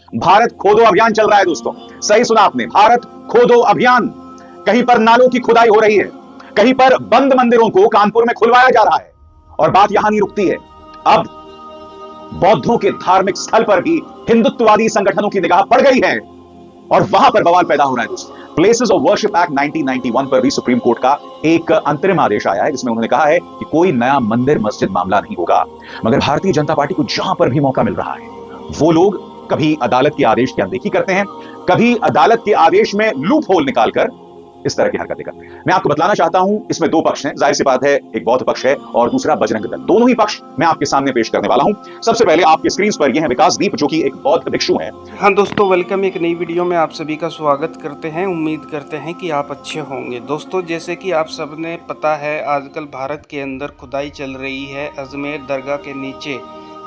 भारत खोदो अभियान चल रहा है दोस्तों। सही सुना आपने, भारत खोदो अभियान। कहीं पर नालों की खुदाई हो रही है, कहीं पर बंद मंदिरों को कानपुर में खुलवाया जा रहा है। और बात यहां नहीं रुकती है, अब बौद्धों के धार्मिक स्थल पर भी हिंदुत्ववादी संगठनों की निगाह पड़ गई है और वहां पर बवाल पैदा हो रहा है दोस्तों। प्लेसेस ऑफ वर्शिप एक्ट 1991 पर भी सुप्रीम कोर्ट का एक अंतरिम आदेश आया है, जिसमें उन्होंने कहा है कि कोई नया मंदिर मस्जिद मामला नहीं होगा। मगर भारतीय जनता पार्टी को जहां पर भी मौका मिल रहा है, वो लोग कभी अदालत के आदेश की अनदेखी करते हैं, कभी अदालत के आदेश में लूप होल निकालकर इस तरह की हरकतें करते हैं। मैं आपको बतलाना चाहता हूं, इसमें दो पक्ष हैं। जाहिर सी बात है, एक बौद्ध पक्ष है और दूसरा बजरंग दल। दोनों ही पक्ष मैं आपके सामने पेश करने वाला हूं। सबसे पहले आपके स्क्रीन पर यह है विकासदीप, जो कि एक बौद्ध भिक्षु हैं। हाँ दोस्तों, वेलकम। एक नई वीडियो में आप सभी का स्वागत करते हैं। उम्मीद करते हैं कि आप अच्छे होंगे। दोस्तों, जैसे कि आप सबने पता है, आजकल भारत के अंदर खुदाई चल रही है। अजमेर दरगाह के नीचे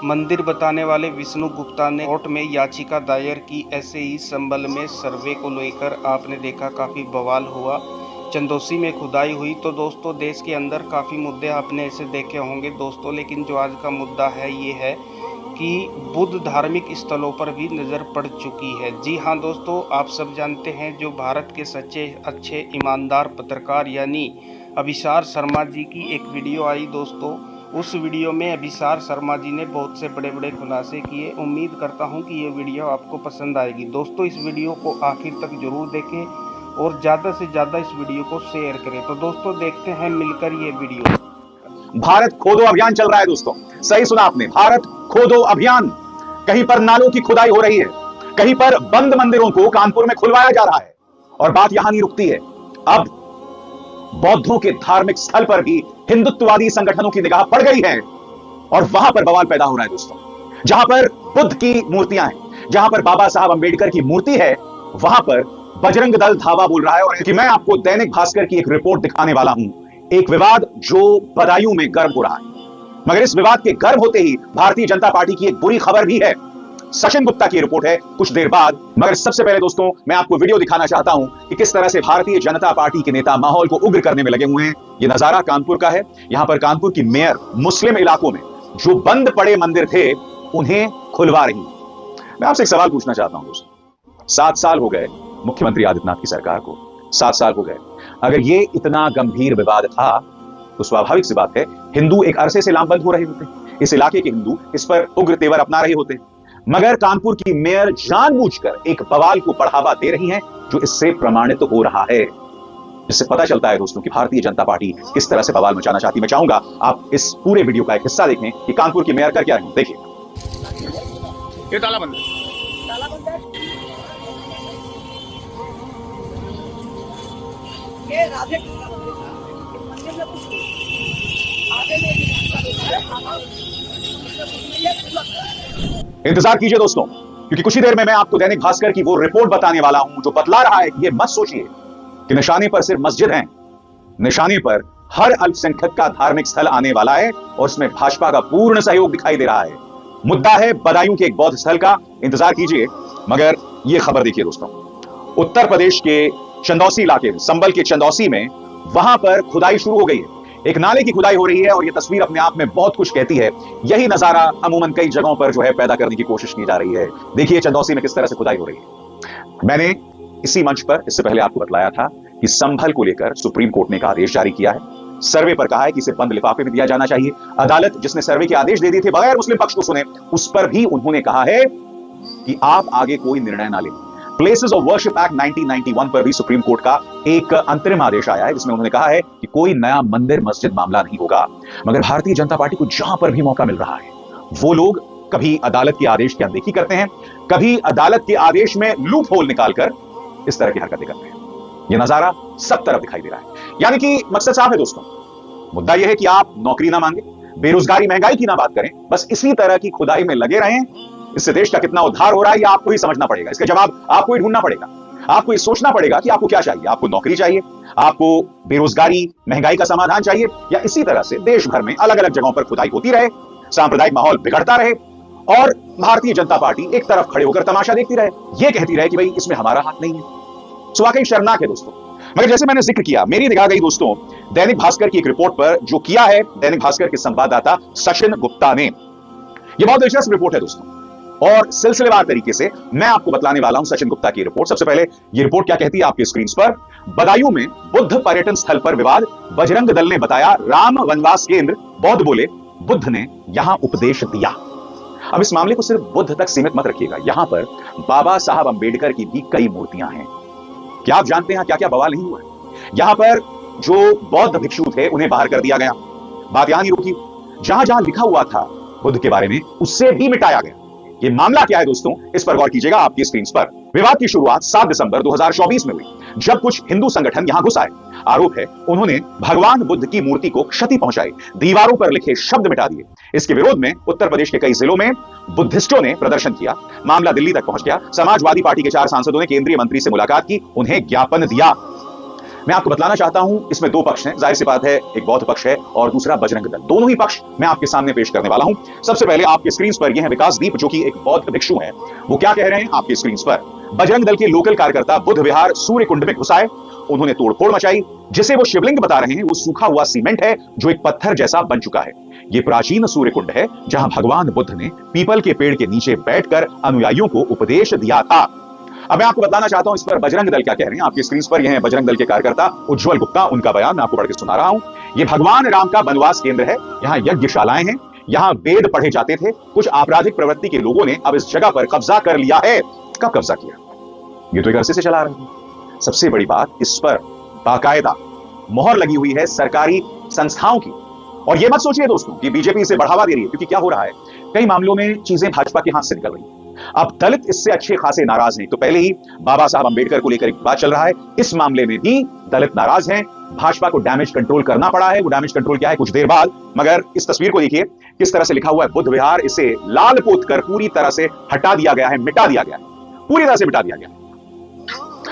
मंदिर बताने वाले विष्णु गुप्ता ने कोर्ट में याचिका दायर की। ऐसे ही संभल में सर्वे को लेकर आपने देखा काफ़ी बवाल हुआ। चंदौसी में खुदाई हुई। तो दोस्तों, देश के अंदर काफ़ी मुद्दे आपने ऐसे देखे होंगे दोस्तों, लेकिन जो आज का मुद्दा है ये है कि बुद्ध धार्मिक स्थलों पर भी नज़र पड़ चुकी है। जी हाँ दोस्तों, आप सब जानते हैं, जो भारत के सच्चे अच्छे ईमानदार पत्रकार यानी अभिसार शर्मा जी की एक वीडियो आई दोस्तों। उस वीडियो में अभिसार शर्मा जी ने बहुत से बड़े बड़े खुलासे किए। उम्मीद करता हूं कि ये वीडियो आपको पसंद आएगी। दोस्तों, इस वीडियो को आखिर तक जरूर देखें और ज़्यादा से ज़्यादा इस वीडियो को शेयर करें। तो दोस्तों, देखते हैं मिलकर ये वीडियो। भारत खोदो अभियान चल रहा है दोस्तों। सही सुना आपने, भारत खोदो अभियान। कहीं पर नालों की खुदाई हो रही है, कहीं पर बंद मंदिरों को कानपुर में खुलवाया जा रहा है। और बात यहां नहीं रुकती है, अब बौद्धों के धार्मिक स्थल पर भी हिंदुत्ववादी संगठनों की निगाह पड़ गई है और वहां पर बवाल पैदा हो रहा है दोस्तों। जहां पर बुद्ध की मूर्तियां हैं, जहां पर बाबा साहब अंबेडकर की मूर्ति है, वहां पर बजरंग दल धावा बोल रहा है। और कि मैं आपको दैनिक भास्कर की एक रिपोर्ट दिखाने वाला हूं, एक विवाद जो बदायूं में गर्म हो रहा है। मगर इस विवाद के गर्म होते ही भारतीय जनता पार्टी की एक बुरी खबर भी है। सचिन गुप्ता की रिपोर्ट है कुछ देर बाद। मगर सबसे पहले दोस्तों, मैं आपको वीडियो दिखाना चाहता हूं कि किस तरह से भारतीय जनता पार्टी के नेता माहौल को उग्र करने में लगे हुए हैं। यह नजारा कानपुर का है। यहां पर कानपुर की मेयर मुस्लिम इलाकों में जो बंद पड़े मंदिर थे, उन्हें खुलवा रही है। मैं आपसे एक सवाल पूछना चाहता हूं दोस्तों। 7 साल हो गए मुख्यमंत्री आदित्यनाथ की सरकार को, 7 साल हो गए। अगर ये इतना गंभीर विवाद था तो स्वाभाविक सी बात है, हिंदू एक अरसे से लामबंद हो रहे होते, इस इलाके के हिंदू इस पर उग्र तेवर अपना रहे होते। मगर कानपुर की मेयर जानबूझकर एक बवाल को बढ़ावा दे रही हैं, जो इससे प्रमाणित हो रहा है। इससे पता चलता है दोस्तों कि भारतीय जनता पार्टी किस तरह से बवाल मचाना चाहती है। मैं चाहूंगा आप इस पूरे वीडियो का एक हिस्सा देखें कि कानपुर की मेयर कर क्या रही है। देखिए, ये ताला बंद है। ये राधे कृष्ण मंदिर में कुछ आगे इंतजार कीजिए दोस्तों, क्योंकि कुछ ही देर में मैं आपको दैनिक भास्कर की वो रिपोर्ट बताने वाला हूं जो बतला रहा है कि ये मत सोचिए कि निशाने पर सिर्फ मस्जिद हैं। निशाने पर हर अल्पसंख्यक का धार्मिक स्थल आने वाला है और इसमें भाजपा का पूर्ण सहयोग दिखाई दे रहा है। मुद्दा है बदायूं के एक बौद्ध स्थल का। इंतजार कीजिए। मगर ये खबर देखिए दोस्तों, उत्तर प्रदेश के चंदौसी इलाके में, संभल के चंदौसी में, वहां पर खुदाई शुरू हो गई है। एक नाले की खुदाई हो रही है और यह तस्वीर अपने आप में बहुत कुछ कहती है। यही नजारा अमूमन कई जगहों पर जो है पैदा करने की कोशिश की जा रही है। देखिए चंदौसी में किस तरह से खुदाई हो रही है। मैंने इसी मंच पर इससे पहले आपको बतलाया था कि संभल को लेकर सुप्रीम कोर्ट ने एक आदेश जारी किया है। सर्वे पर कहा है कि इसे बंद लिफाफे में दिया जाना चाहिए। अदालत जिसने सर्वे के आदेश दे दिए थे बगैर मुस्लिम पक्ष को सुने, उस पर भी उन्होंने कहा है कि आप आगे कोई निर्णय ना लें। प्लेसेस ऑफ वर्शिप एक्ट 1991 पर भी सुप्रीम कोर्ट का एक अंतरिम आदेश आया है, जिसमें उन्होंने कहा है कि कोई नया मंदिर मस्जिद मामला नहीं होगा। मगर भारतीय जनता पार्टी को जहां पर भी मौका मिल रहा है, वो लोग कभी अदालत के आदेश की अनदेखी करते हैं, कभी अदालत के आदेश में लूप होल निकालकर इस तरह की हरकतें करते हैं। यह नजारा सब तरफ दिखाई दे रहा है। यानी कि मकसद साफ है दोस्तों, मुद्दा यह है कि आप नौकरी ना मांगे, बेरोजगारी महंगाई की ना बात करें, बस इसी तरह की खुदाई में लगे रहें। इससे देश का कितना उद्धार हो रहा है ये आपको ही समझना पड़ेगा। इसका जवाब आपको ही ढूंढना पड़ेगा। आपको ये सोचना पड़ेगा कि आपको क्या चाहिए। आपको नौकरी चाहिए, आपको बेरोजगारी महंगाई का समाधान चाहिए, या इसी तरह से देश भर में अलग अलग जगहों पर खुदाई होती रहे, सांप्रदायिक माहौल बिगड़ता रहे और भारतीय जनता पार्टी एक तरफ खड़े होकर तमाशा देखती रहे, ये कहती रहे कि भाई इसमें हमारा हाथ नहीं है। तो वाकई शर्मनाक है दोस्तों। मगर जैसे मैंने जिक्र किया, मेरी निगाह गई दोस्तों दैनिक भास्कर की एक रिपोर्ट पर, जो किया है दैनिक भास्कर के संवाददाता सचिन गुप्ता ने। यह बहुत दिलचस्प रिपोर्ट है दोस्तों। और सिलसिलेवार तरीके से मैं आपको बतलाने वाला हूं सचिन गुप्ता की रिपोर्ट। सबसे पहले ये रिपोर्ट क्या कहती है आपके स्क्रीन पर। बदायूं में बुद्ध पर्यटन स्थल पर विवाद, बजरंग दल ने बताया राम वनवास केंद्र, बौद्ध बोले बुद्ध ने यहां उपदेश दिया। अब इस मामले को सिर्फ बुद्ध तक सीमित मत रखिएगा, यहां पर बाबा साहब अंबेडकर की भी कई मूर्तियां हैं। क्या आप जानते हैं क्या क्या बवाल नहीं हुआ है? यहां पर जो बौद्ध भिक्षु थे उन्हें बाहर कर दिया गया। बात यहां नहीं रुकी, जहां जहां लिखा हुआ था बुद्ध के बारे में उससे भी मिटाया गया। ये मामला क्या है दोस्तों, इस पर गौर कीजिएगा आपकी स्क्रीन पर। विवाद की शुरुआत 7 दिसंबर 2024 में हुई, जब कुछ हिंदू संगठन यहां घुस आए। आरोप है उन्होंने भगवान बुद्ध की मूर्ति को क्षति पहुंचाई, दीवारों पर लिखे शब्द मिटा दिए। इसके विरोध में उत्तर प्रदेश के कई जिलों में बुद्धिस्टों ने प्रदर्शन किया। मामला दिल्ली तक पहुंच गया। समाजवादी पार्टी के 4 सांसदों ने केंद्रीय मंत्री से मुलाकात की, उन्हें ज्ञापन दिया। मैं आपको बतलाना चाहता हूं इसमें 2 पक्ष हैं, जाहिर सी बात है, एक बौद्ध पक्ष है और दूसरा बजरंग दल। दोनों ही पक्ष मैं आपके सामने पेश करने वाला हूं। सबसे पहले आपके स्क्रीन पर यह है विकासदीप, जो कि एक बौद्ध भिक्षु है। वो क्या कह रहे हैं आपके स्क्रीन पर। बजरंग दल के लोकल कार्यकर्ता बुद्ध विहार सूर्य कुंड में घुस आए, उन्होंने तोड़फोड़ मचाई। जिसे वो शिवलिंग बता रहे हैं वो सूखा हुआ सीमेंट है जो एक पत्थर जैसा बन चुका है। ये प्राचीन सूर्य कुंड है जहां भगवान बुद्ध ने पीपल के पेड़ के नीचे बैठकर अनुयायियों को उपदेश दिया था। अब मैं आपको बताना चाहता हूं इस पर बजरंग दल क्या कह रहे हैं। आपकी स्क्रीन पर यह है बजरंग दल के कार्यकर्ता उज्जवल गुप्ता, उनका बयान मैं आपको पढ़ के सुना रहा हूं। यह भगवान राम का वनवास केंद्र है, यहां यज्ञशालाएं हैं, यहां वेद पढ़े जाते थे। कुछ आपराधिक प्रवृत्ति के लोगों ने अब इस जगह पर कब्जा कर लिया है। कब कब्जा किया? ये तो एक अरसे से चला रहे हैं। सबसे बड़ी बात, इस पर बाकायदा मोहर लगी हुई है सरकारी संस्थाओं की। और यह मत सोचिए दोस्तों कि बीजेपी इसे बढ़ावा दे रही है, क्योंकि क्या हो रहा है, कई मामलों में चीजें भाजपा के हाथ से निकल रही है। अब दलित इससे अच्छे खासे नाराज हैं। तो पहले ही बाबा साहब अंबेडकर को लेकर एक बात चल रहा है, इस मामले में भी दलित नाराज हैं। भाजपा को डैमेज कंट्रोल करना पड़ा है। वो डैमेज कंट्रोल क्या है, कुछ देर बाद। मगर इस तस्वीर को देखिए, किस तरह से लिखा हुआ है बुद्ध विहार। इसे लाल पोत कर पूरी तरह से हटा दिया गया है, मिटा दिया गया है, पूरी तरह से मिटा दिया गया।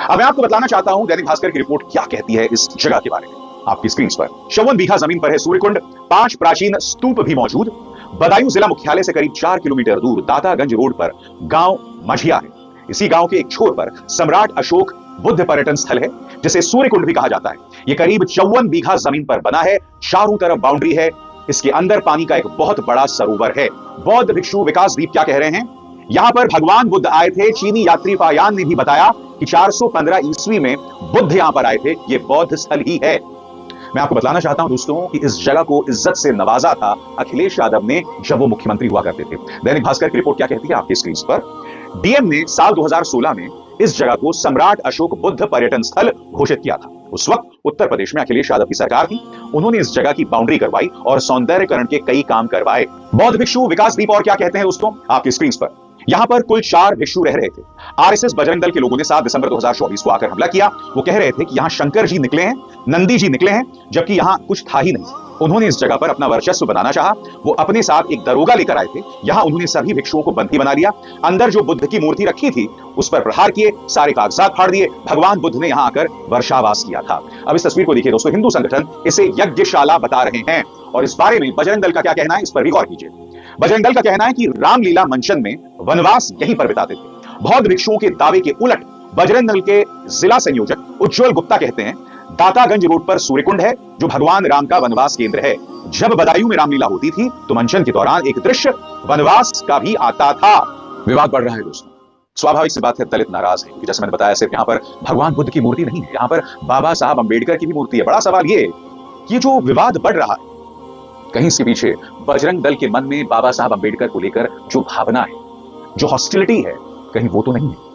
अब मैं आपको बताना चाहता हूं दैनिक भास्कर की रिपोर्ट क्या कहती है इस जगह के बारे में। आपकी स्क्रीन पर 54 बीघा जमीन पर है सूर्यकुंड, 5 प्राचीन स्तूप भी मौजूद। बदायूं जिला मुख्यालय से करीब 4 किलोमीटर दूर दातागंज रोड पर गांव मझिया है। इसी गांव के एक छोर पर सम्राट अशोक बुद्ध पर्यटन स्थल है, जिसे सूर्यकुंड भी कहा जाता है। यह करीब 54 बीघा जमीन पर बना है, चारों तरफ बाउंड्री है। इसके अंदर पानी का एक बहुत बड़ा सरोवर है। बौद्ध भिक्षु विकासदीप क्या कह रहे हैं, यहां पर भगवान बुद्ध आए थे। चीनी यात्री पायान ने भी बताया कि 415 ईस्वी में बुद्ध यहां पर आए थे। यह बौद्ध स्थल ही है। मैं आपको बताना चाहता हूं दोस्तों कि इस जगह को इज्जत से नवाजा था अखिलेश यादव ने जब वो मुख्यमंत्री हुआ करते थे। दैनिक भास्कर की रिपोर्ट क्या कहती है आपकी स्क्रीन पर। डीएम ने साल 2016 में इस जगह को सम्राट अशोक बुद्ध पर्यटन स्थल घोषित किया था। उस वक्त उत्तर प्रदेश में अखिलेश यादव की सरकार थी। उन्होंने इस जगह की बाउंड्री करवाई और सौंदर्यकरण के कई काम करवाए। बौद्ध भिक्षु विकासदीप और क्या कहते हैं दोस्तों आपकी स्क्रीन पर। यहां पर कुल 4 भिक्षु रह रहे थे। आरएसएस बजरंग दल के लोगों ने 7 दिसंबर 2024 को आकर हमला किया। वो कह रहे थे कि यहां शंकर जी निकले हैं, नंदी जी निकले हैं, जबकि यहां कुछ था ही नहीं। उन्होंने इस जगह पर अपना वर्चस्व बनाना चाहा। वो अपने साथ एक दरोगा लेकर आए थे। यहां उन्होंने सभी भिक्षुओं को बंदी बना लिया। अंदर जो बुद्ध की मूर्ति रखी थी उस पर प्रहार किए, सारे कागजात फाड़ दिए। भगवान बुद्ध ने यहां आकर वर्षावास किया था। अब इस तस्वीर को देखिए दोस्तों, हिंदू संगठन इसे यज्ञशाला बता रहे हैं। और इस बारे में बजरंग दल का क्या कहना है, इस पर भी गौर कीजिए। बजरंग दल का कहना है कि रामलीला मंचन में वनवास यहीं पर बिताते थे। बौद्ध भिक्षुओं के दावे के उलट बजरंग दल के जिला संयोजक उज्जवल गुप्ता कहते हैं दातागंज रोड पर सूर्यकुंड है जो भगवान राम का वनवास केंद्र है। जब बदायूं में रामलीला होती थी तो मंचन के दौरान एक दृश्य वनवास का भी आता था। विवाद बढ़ रहा है दोस्तों। स्वाभाविक सी बात है, दलित नाराज है। जैसे मैंने बताया, सिर्फ यहां पर भगवान बुद्ध की मूर्ति नहीं है, यहां पर बाबा साहब अंबेडकर की भी मूर्ति है। बड़ा सवाल ये जो विवाद बढ़ रहा है, कहीं इसके पीछे बजरंग दल के मन में बाबा साहब अंबेडकर को लेकर जो भावना है, जो हॉस्टिलिटी है, कहीं वो तो नहीं है।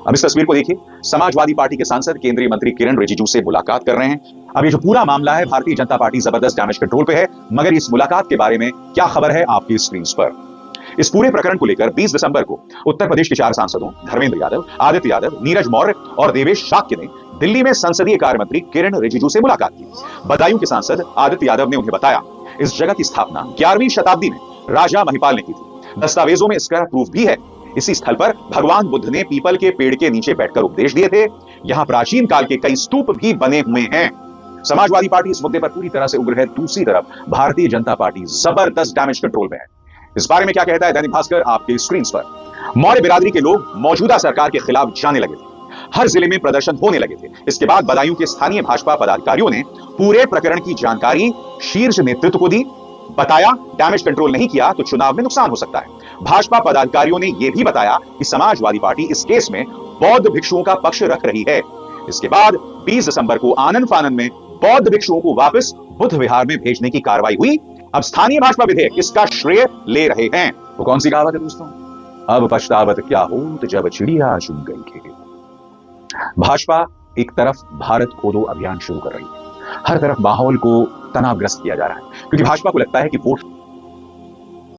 अब इस तस्वीर को देखिए, समाजवादी पार्टी के सांसद केंद्रीय मंत्री किरण रिजिजू से मुलाकात कर रहे हैं। अब ये जो पूरा मामला है, भारतीय जनता पार्टी जबरदस्त डैमेज कंट्रोल पे है। मगर इस मुलाकात के बारे में क्या खबर है आपकी स्क्रीन पर। इस पूरे प्रकरण को लेकर 20 दिसंबर को उत्तर प्रदेश के 4 सांसदों धर्मेंद्र यादव, आदित्य यादव, नीरज मौर्य और देवेश शाक्य ने दिल्ली में संसदीय कार्य मंत्री किरण रिजिजू से मुलाकात की। बदायूं के सांसद आदित्य यादव ने उन्हें बताया इस जगह की स्थापना 11वीं शताब्दी में राजा महिपाल ने की थी। दस्तावेजों में इसका प्रूफ भी है। इसी स्थल पर भगवान बुद्ध ने पीपल के पेड़ के नीचे बैठकर उपदेश दिए थे। यहां प्राचीन काल के कई स्तूप भी बने हुए हैं। समाजवादी पार्टी इस मुद्दे पर पूरी तरह से उग्र है। दूसरी तरफ भारतीय जनता पार्टी जबरदस्त डैमेज कंट्रोल में है। इस बारे में क्या कहता है दैनिक भास्कर आपके स्क्रीन पर। मौर्य बिरादरी के लोग मौजूदा सरकार के खिलाफ जाने लगे थे। हर जिले में प्रदर्शन होने लगे थे। इसके बाद बदायूं के स्थानीय भाजपा पदाधिकारियों ने पूरे प्रकरण की जानकारी शीर्ष नेतृत्व को दी। बताया डैमेज कंट्रोल नहीं किया तो चुनाव में नुकसान हो सकता है। भाजपा पदाधिकारियों ने यह भी बताया कि समाजवादी पार्टी इस केस में बौद्ध भिक्षुओं का पक्ष रख रही है। इसके बाद 20 दिसंबर को आनंद फानन में बौद्ध भिक्षुओं को वापस बुद्ध विहार में भेजने की कार्रवाई हुई। अब स्थानीय भाजपा विधेयक इसका श्रेय ले रहे हैं। वो कौन सी कहावत है दोस्तों? अब पछतावत क्या हो तो जब चिड़िया चुन गई खेत। भाजपा एक तरफ भारत खोदो अभियान शुरू कर रही है, हर तरफ माहौल को तनावग्रस्त किया जा रहा है, क्योंकि भाजपा को लगता है कि वोट